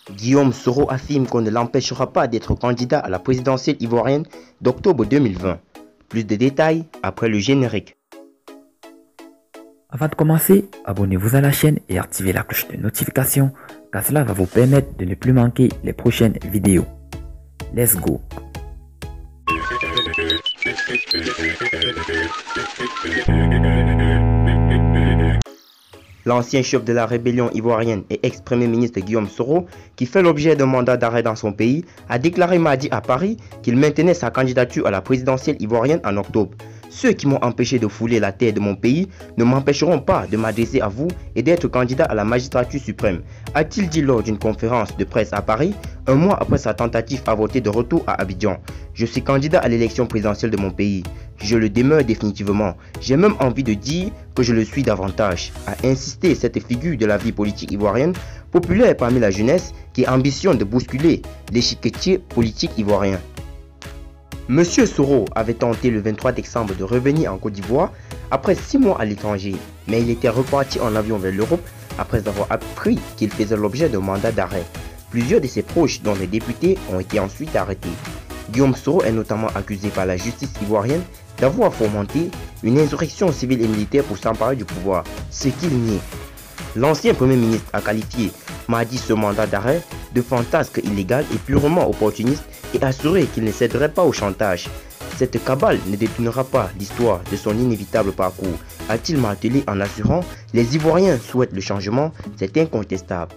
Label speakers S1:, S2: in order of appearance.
S1: Guillaume Soro affirme qu'on ne l'empêchera pas d'être candidat à la présidentielle ivoirienne d'octobre 2020. Plus de détails après le générique.
S2: Avant de commencer, abonnez-vous à la chaîne et activez la cloche de notification car cela va vous permettre de ne plus manquer les prochaines vidéos. Let's go!
S1: L'ancien chef de la rébellion ivoirienne et ex-premier ministre Guillaume Soro, qui fait l'objet d'un mandat d'arrêt dans son pays, a déclaré mardi à Paris qu'il maintenait sa candidature à la présidentielle ivoirienne en octobre. Ceux qui m'ont empêché de fouler la terre de mon pays ne m'empêcheront pas de m'adresser à vous et d'être candidat à la magistrature suprême, a-t-il dit lors d'une conférence de presse à Paris, un mois après sa tentative avortée de retour à Abidjan. Je suis candidat à l'élection présidentielle de mon pays. Je le demeure définitivement. J'ai même envie de dire que je le suis davantage, a insisté cette figure de la vie politique ivoirienne, populaire parmi la jeunesse qui ambitionne de bousculer l'échiquier politique ivoirien. Monsieur Soro avait tenté le 23 décembre de revenir en Côte d'Ivoire après 6 mois à l'étranger, mais il était reparti en avion vers l'Europe après avoir appris qu'il faisait l'objet d'un mandat d'arrêt. Plusieurs de ses proches, dont les députés, ont été ensuite arrêtés. Guillaume Soro est notamment accusé par la justice ivoirienne d'avoir fomenté une insurrection civile et militaire pour s'emparer du pouvoir, ce qu'il nie. L'ancien Premier ministre a qualifié mardi ce mandat d'arrêt de fantasque illégal et purement opportuniste et assuré qu'il ne céderait pas au chantage. Cette cabale ne détournera pas l'histoire de son inévitable parcours, a-t-il martelé en assurant « Les Ivoiriens souhaitent le changement, c'est incontestable ».